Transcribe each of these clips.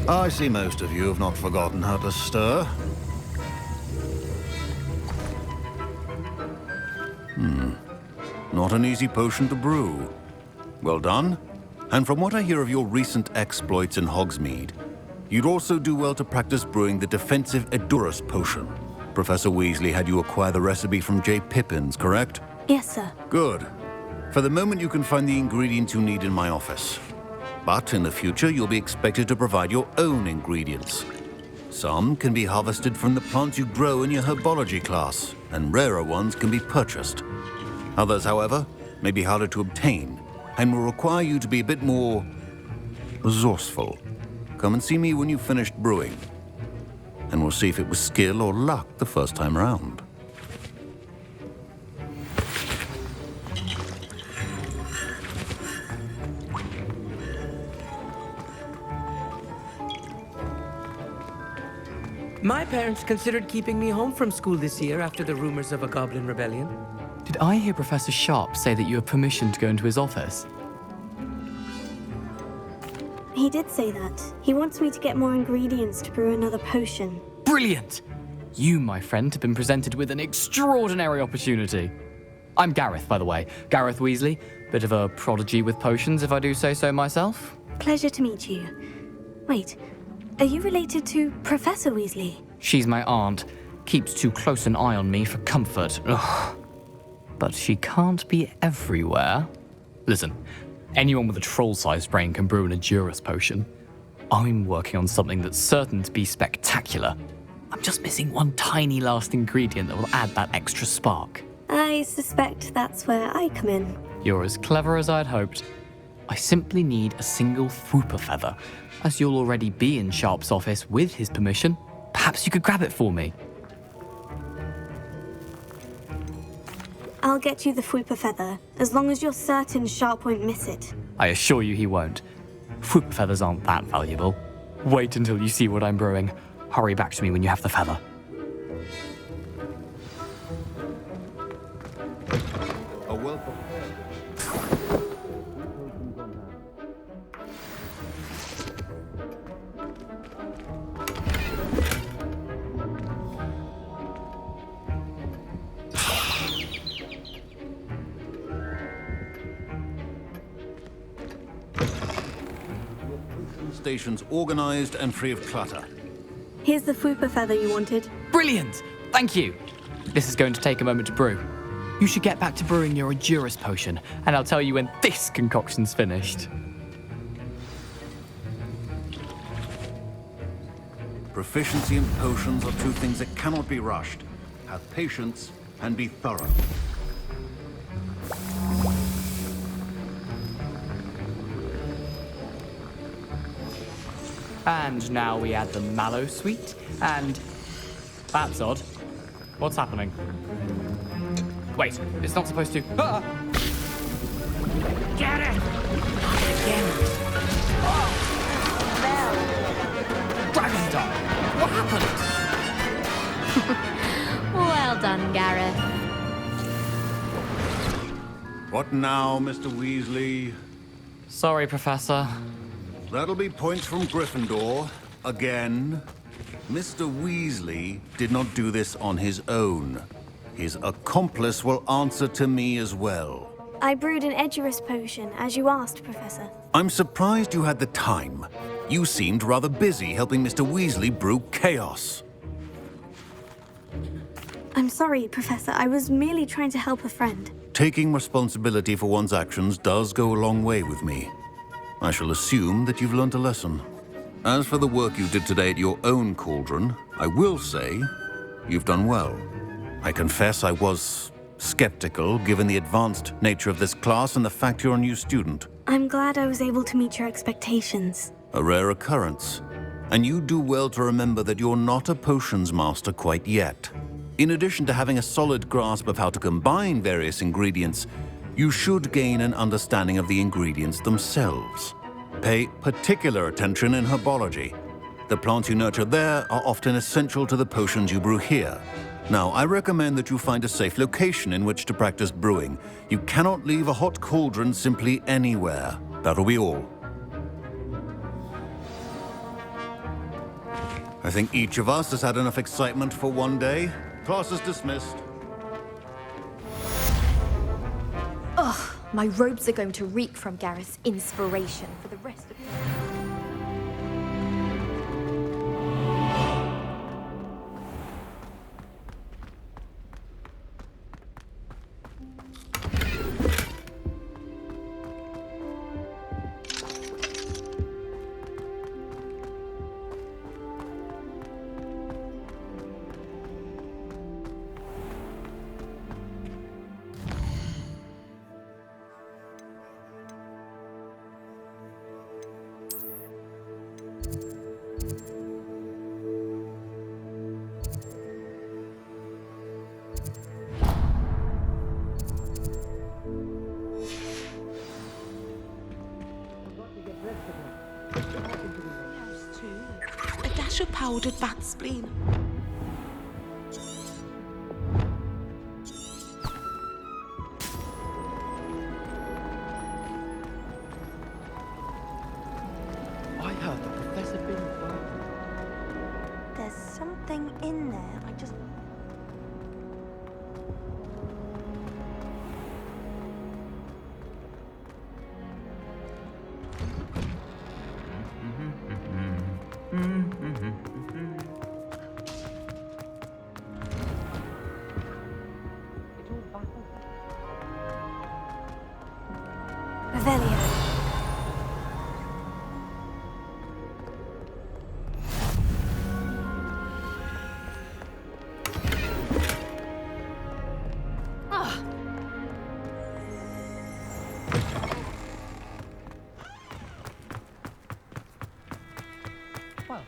I see most of you have not forgotten how to stir. Not an easy potion to brew. Well done. And from what I hear of your recent exploits in Hogsmeade, you'd also do well to practice brewing the defensive Edurus potion. Professor Weasley had you acquire the recipe from J. Pippin's, correct? Yes, sir. Good. For the moment, you can find the ingredients you need in my office. But in the future, you'll be expected to provide your own ingredients. Some can be harvested from the plants you grow in your herbology class, and rarer ones can be purchased. Others, however, may be harder to obtain, and will require you to be a bit more resourceful. Come and see me when you've finished brewing, and we'll see if it was skill or luck the first time around. My parents considered keeping me home from school this year after the rumors of a goblin rebellion. Did I hear Professor Sharp say that you have permission to go into his office? He did say that. He wants me to get more ingredients to brew another potion. Brilliant! You, my friend, have been presented with an extraordinary opportunity. I'm Gareth, by the way. Gareth Weasley. Bit of a prodigy with potions, if I do say so myself. Pleasure to meet you. Wait, are you related to Professor Weasley? She's my aunt. Keeps too close an eye on me for comfort. Ugh. But she can't be everywhere. Listen, anyone with a troll-sized brain can brew an Edurus potion. I'm working on something that's certain to be spectacular. I'm just missing one tiny last ingredient that will add that extra spark. I suspect that's where I come in. You're as clever as I'd hoped. I simply need a single Fwooper feather. As you'll already be in Sharp's office with his permission, perhaps you could grab it for me. I'll get you the Fwooper feather, as long as you're certain Sharp won't miss it. I assure you he won't. Fwooper feathers aren't that valuable. Wait until you see what I'm brewing. Hurry back to me when you have the feather. A welcome. Stations organized and free of clutter. Here's the Fwooper feather you wanted. Brilliant! Thank you! This is going to take a moment to brew. You should get back to brewing your Edurus potion, and I'll tell you when this concoction's finished. Proficiency in potions are two things that cannot be rushed. Have patience and be thorough. And now we add the mallow sweet, and... That's odd. What's happening? Wait, it's not supposed to... Ah! Get it! Again. Dragon Dog! What happened? Well done, Gareth. What now, Mr. Weasley? Sorry, Professor. That'll be points from Gryffindor. Again. Mr. Weasley did not do this on his own. His accomplice will answer to me as well. I brewed an Edurus potion, as you asked, Professor. I'm surprised you had the time. You seemed rather busy helping Mr. Weasley brew chaos. I'm sorry, Professor. I was merely trying to help a friend. Taking responsibility for one's actions does go a long way with me. I shall assume that you've learned a lesson. As for the work you did today at your own cauldron, I will say you've done well. I confess I was skeptical, given the advanced nature of this class and the fact you're a new student. I'm glad I was able to meet your expectations. A rare occurrence. And you do well to remember that you're not a potions master quite yet. In addition to having a solid grasp of how to combine various ingredients, you should gain an understanding of the ingredients themselves. Pay particular attention in herbology. The plants you nurture there are often essential to the potions you brew here. Now, I recommend that you find a safe location in which to practice brewing. You cannot leave a hot cauldron simply anywhere. That'll be all. I think each of us has had enough excitement for one day. Class is dismissed. Ugh, my robes are going to reek from Gareth's inspiration for the rest of A dash of powdered bat spleen. I heard the professor been working. There's something in there. I just... Revelio. Well,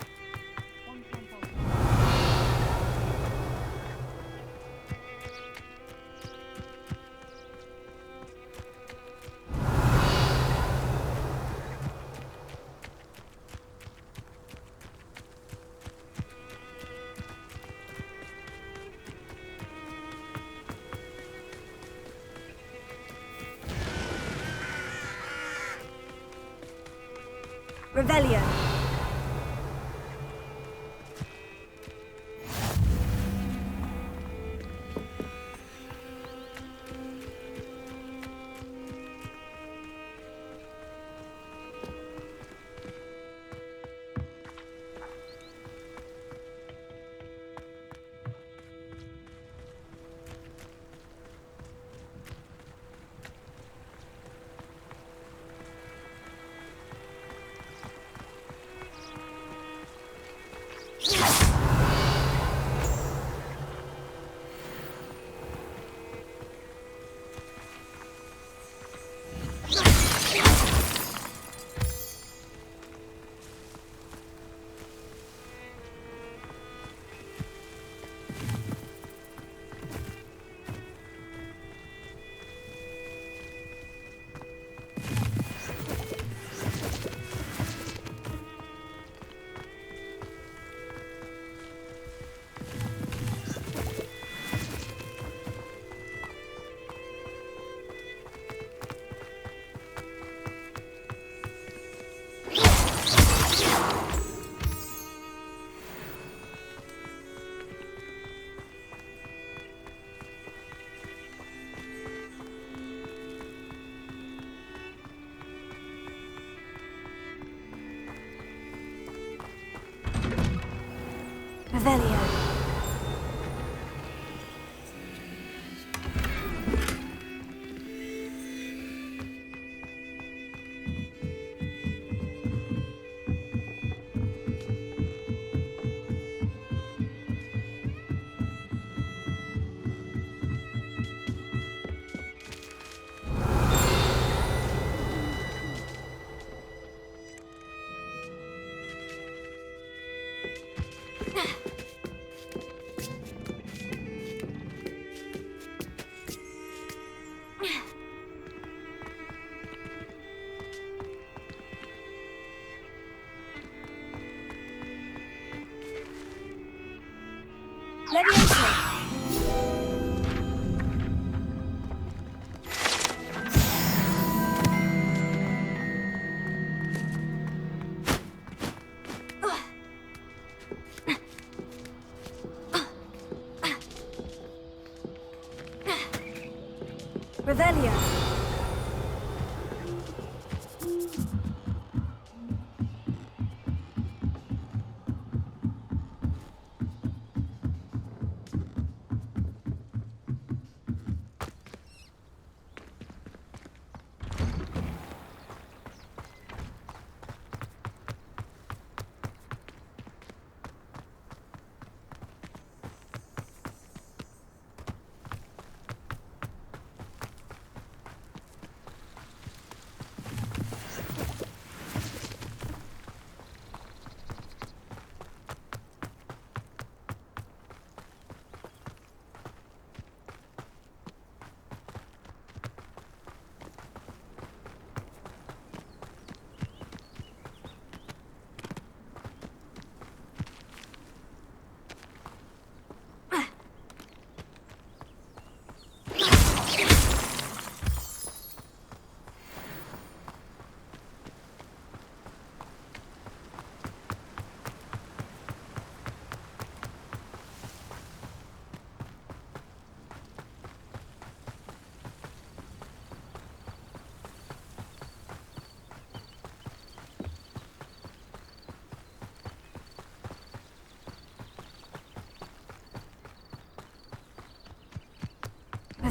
Revelio. Revelio. Leviosa.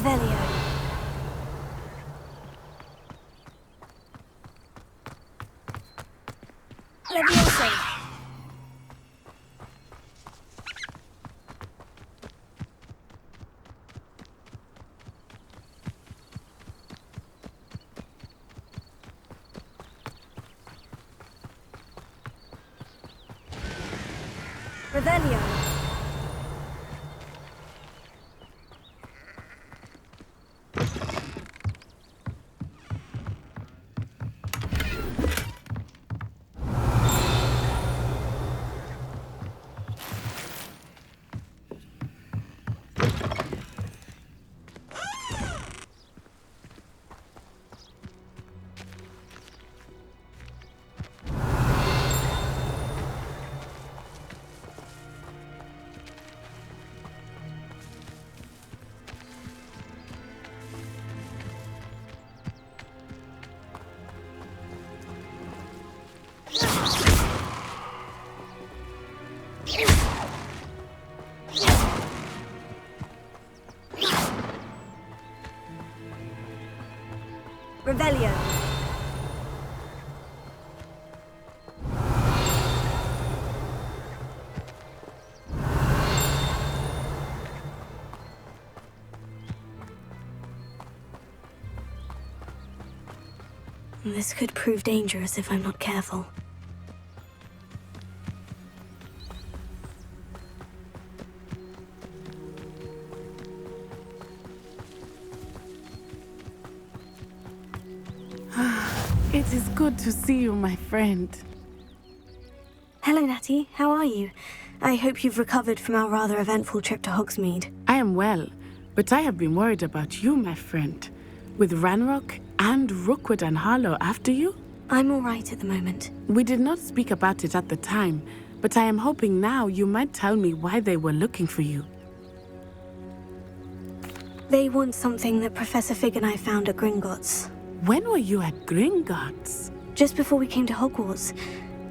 Revelio. Leviosa. Revelio. Revelio. This could prove dangerous if I'm not careful. It is good to see you, my friend. Hello, Natty. How are you? I hope you've recovered from our rather eventful trip to Hogsmeade. I am well, but I have been worried about you, my friend. With Ranrock and Rookwood and Harlow after you? I'm all right at the moment. We did not speak about it at the time, but I am hoping now you might tell me why they were looking for you. They want something that Professor Fig and I found at Gringotts. When were you at Gringotts? Just before we came to Hogwarts.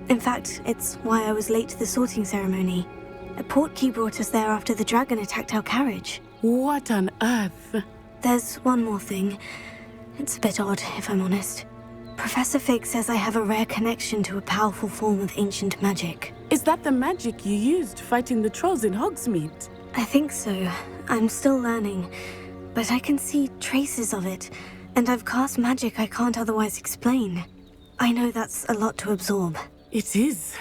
In fact, it's why I was late to the sorting ceremony. A portkey brought us there after the dragon attacked our carriage. What on earth? There's one more thing. It's a bit odd, if I'm honest. Professor Fig says I have a rare connection to a powerful form of ancient magic. Is that the magic you used fighting the trolls in Hogsmeade? I think so. I'm still learning. But I can see traces of it. And I've cast magic I can't otherwise explain. I know that's a lot to absorb. It is.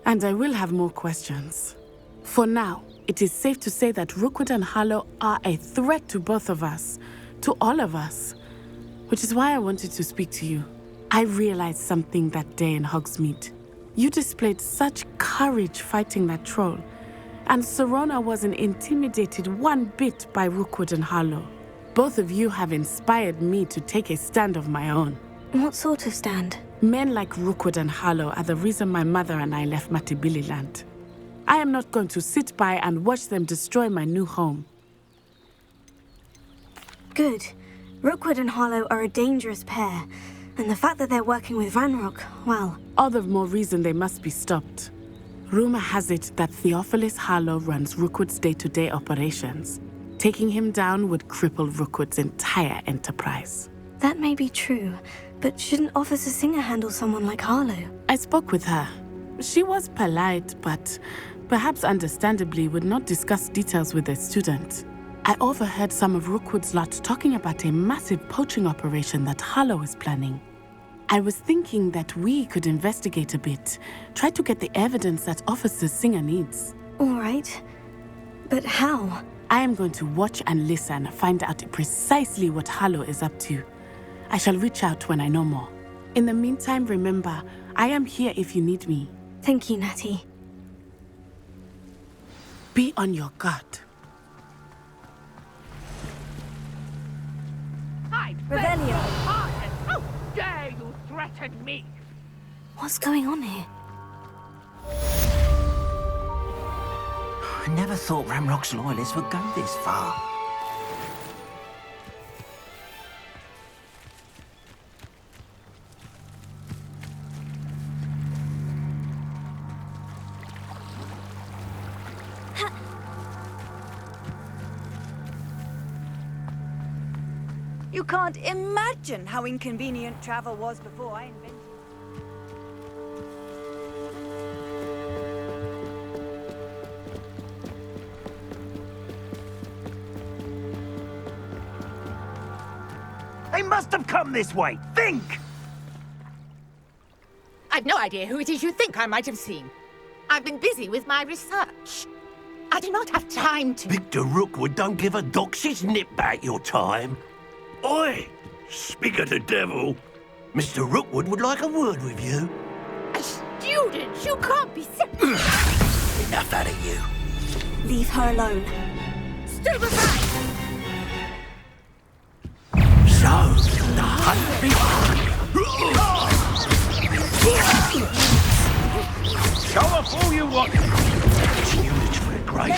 And I will have more questions. For now, it is safe to say that Rookwood and Harlow are a threat to both of us. To all of us. Which is why I wanted to speak to you. I realized something that day in Hogsmeade. You displayed such courage fighting that troll. And Serona wasn't intimidated one bit by Rookwood and Harlow. Both of you have inspired me to take a stand of my own. What sort of stand? Men like Rookwood and Harlow are the reason my mother and I left Matibili I am not going to sit by and watch them destroy my new home. Good. Rookwood and Harlow are a dangerous pair. And the fact that they're working with Ranrock, well... All the more reason they must be stopped. Rumor has it that Theophilus Harlow runs Rookwood's day-to-day operations. Taking him down would cripple Rookwood's entire enterprise. That may be true, but shouldn't Officer Singer handle someone like Harlow? I spoke with her. She was polite, but perhaps understandably would not discuss details with a student. I overheard some of Rookwood's lot talking about a massive poaching operation that Harlow is planning. I was thinking that we could investigate a bit, try to get the evidence that Officer Singer needs. All right. But how? I am going to watch and listen, find out precisely what Harlow is up to. I shall reach out when I know more. In the meantime, remember, I am here if you need me. Thank you, Natty. Be on your guard. I Revelio. How dare you threaten me? What's going on here? I never thought Ramrock's loyalists would go this far. You can't imagine how inconvenient travel was before I invented. They must have come this way. Think! I've no idea who it is you think I might have seen. I've been busy with my research. I do not have time to... Victor Rookwood don't give a doxy's nip back your time. Oi! Speak of the devil. Mr. Rookwood would like a word with you. A student? You can't be so... Enough out of you. Leave her alone. Stupefy! So, the hunt began. Show off all you want! It's units for the great.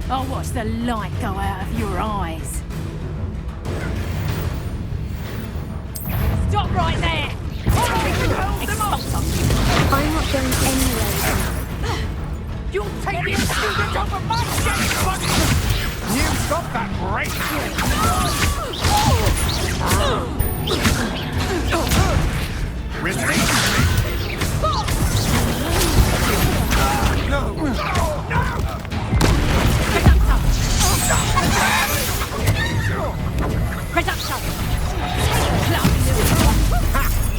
I'll watch the light go out of your eyes. Stop right there! I'm not going anywhere. You'll take the student off of my desk! You stop that break! Release me! No!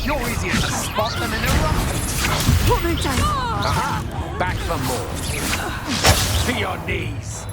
You're easier to spot than in a rocket. What have I done? Aha! Back for more. To your knees.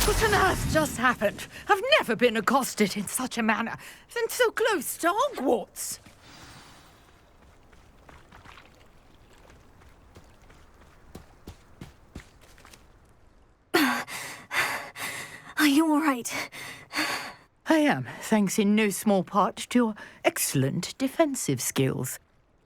What on earth just happened? I've never been accosted in such a manner, and so close to Hogwarts. Are you all right? I am, thanks in no small part to your excellent defensive skills.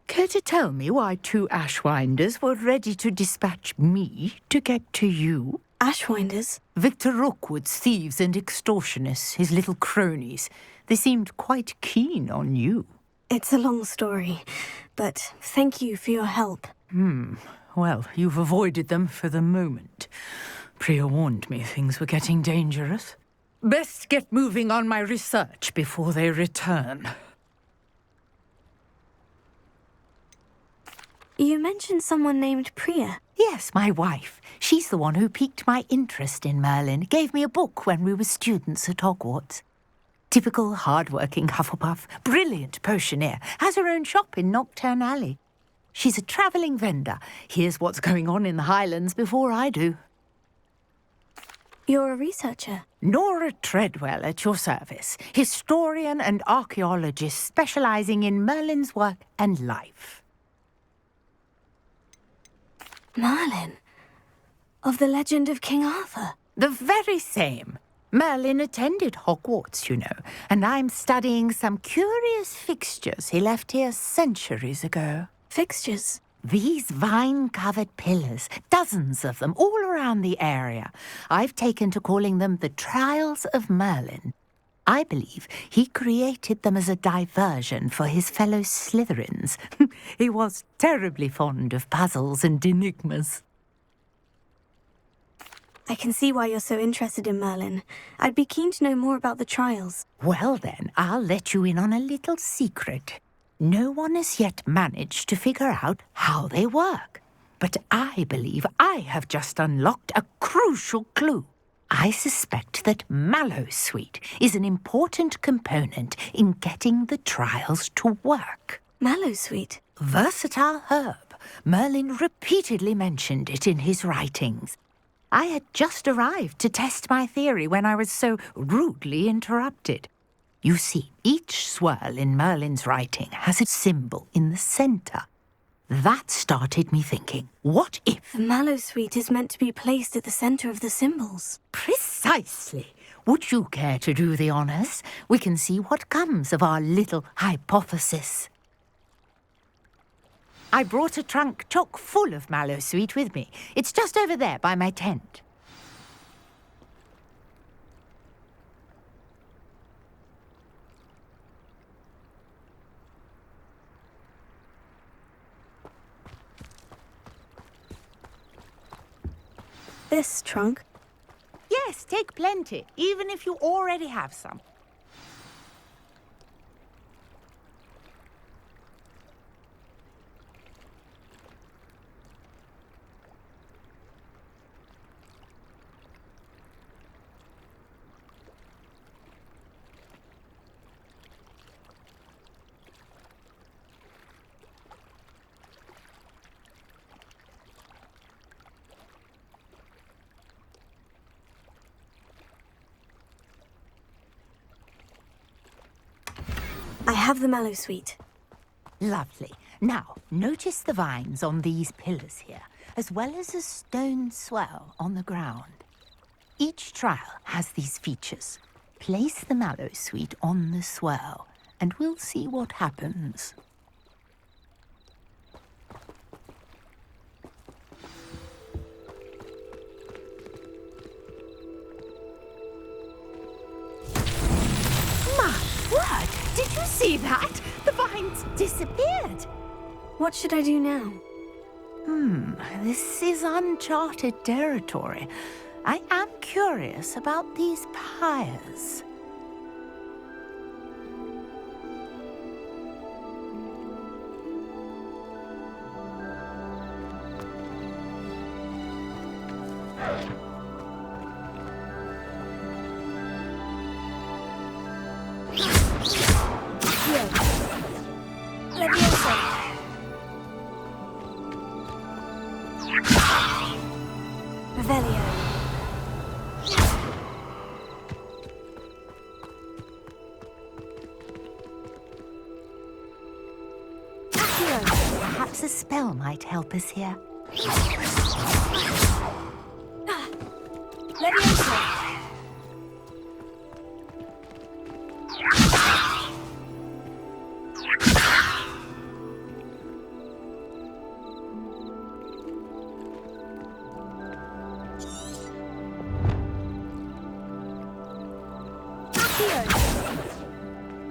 Care to tell me why two Ashwinders were ready to dispatch me to get to you? Ashwinders? Victor Rookwood's thieves and extortionists, his little cronies. They seemed quite keen on you. It's a long story, but thank you for your help. Well, you've avoided them for the moment. Priya warned me things were getting dangerous. Best get moving on my research before they return. You mentioned someone named Priya. Yes, my wife. She's the one who piqued my interest in Merlin. Gave me a book when we were students at Hogwarts. Typical hard-working Hufflepuff, brilliant potioneer, has her own shop in Knockturn Alley. She's a travelling vendor. Hears what's going on in the Highlands before I do. You're a researcher. Nora Treadwell at your service, historian and archaeologist specialising in Merlin's work and life. Merlin? Of the legend of King Arthur? The very same. Merlin attended Hogwarts, you know, and I'm studying some curious fixtures he left here centuries ago. Fixtures? These vine-covered pillars, dozens of them, all around the area. I've taken to calling them the Trials of Merlin. I believe he created them as a diversion for his fellow Slytherins. He was terribly fond of puzzles and enigmas. I can see why you're so interested in Merlin. I'd be keen to know more about the trials. Well then, I'll let you in on a little secret. No one has yet managed to figure out how they work. But I believe I have just unlocked a crucial clue. I suspect that Mallowsweet is an important component in getting the trials to work. Mallowsweet? Versatile herb. Merlin repeatedly mentioned it in his writings. I had just arrived to test my theory when I was so rudely interrupted. You see, each swirl in Merlin's writing has a symbol in the center. That started me thinking, what if... The Mallowsweet is meant to be placed at the center of the symbols. Precisely. Would you care to do the honors? We can see what comes of our little hypothesis. I brought a trunk chock full of Mallowsweet with me. It's just over there by my tent. This trunk? Yes, take plenty, even if you already have some. I have the Mallowsweet. Lovely. Now, notice the vines on these pillars here, as well as a stone swell on the ground. Each trial has these features. Place the Mallowsweet on the swell, and we'll see what happens. Word! Did you see that? The vines disappeared. What should I do now? This is uncharted territory. I am curious about these pyres. Perhaps a spell might help us here.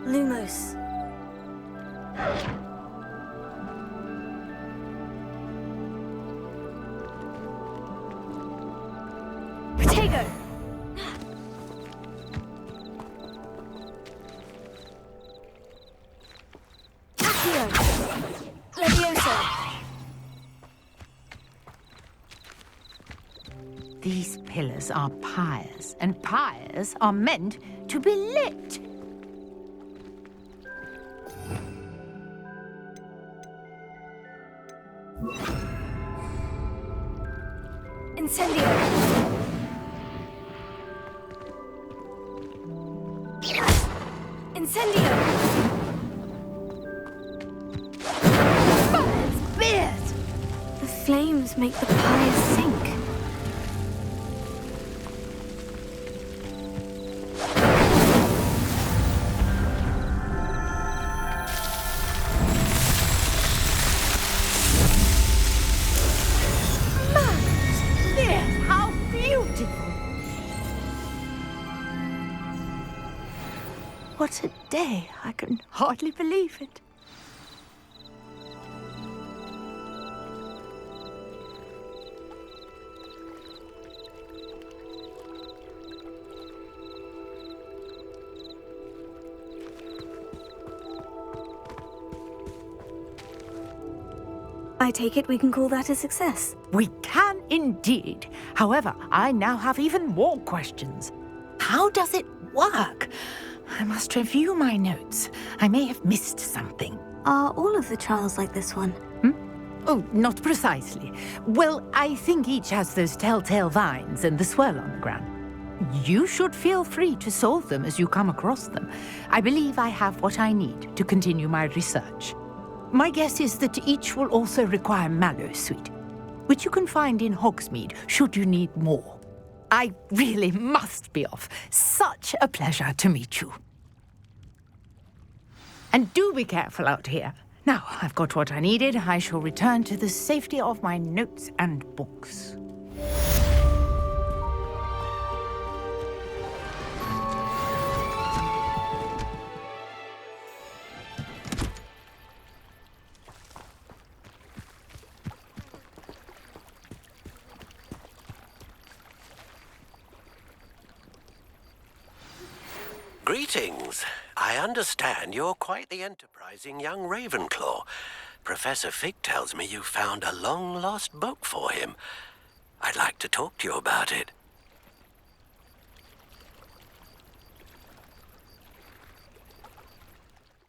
Lumos. Protego. Accio. Levioso. These pillars are pyres, and pyres are meant to be lit. Incendio. Incendio. Fire's beard! The flames make the pyres sink. What a day! I can hardly believe it. I take it we can call that a success. We can indeed. However, I now have even more questions. How does it work? I must review my notes. I may have missed something. Are all of the trials like this one? Oh, not precisely. Well, I think each has those telltale vines and the swirl on the ground. You should feel free to solve them as you come across them. I believe I have what I need to continue my research. My guess is that each will also require mallow sweet, which you can find in Hogsmeade should you need more. I really must be off. Such a pleasure to meet you. And do be careful out here. Now, I've got what I needed. I shall return to the safety of my notes and books. Greetings. I understand you're quite the enterprising young Ravenclaw. Professor Fig tells me you found a long-lost book for him. I'd like to talk to you about it.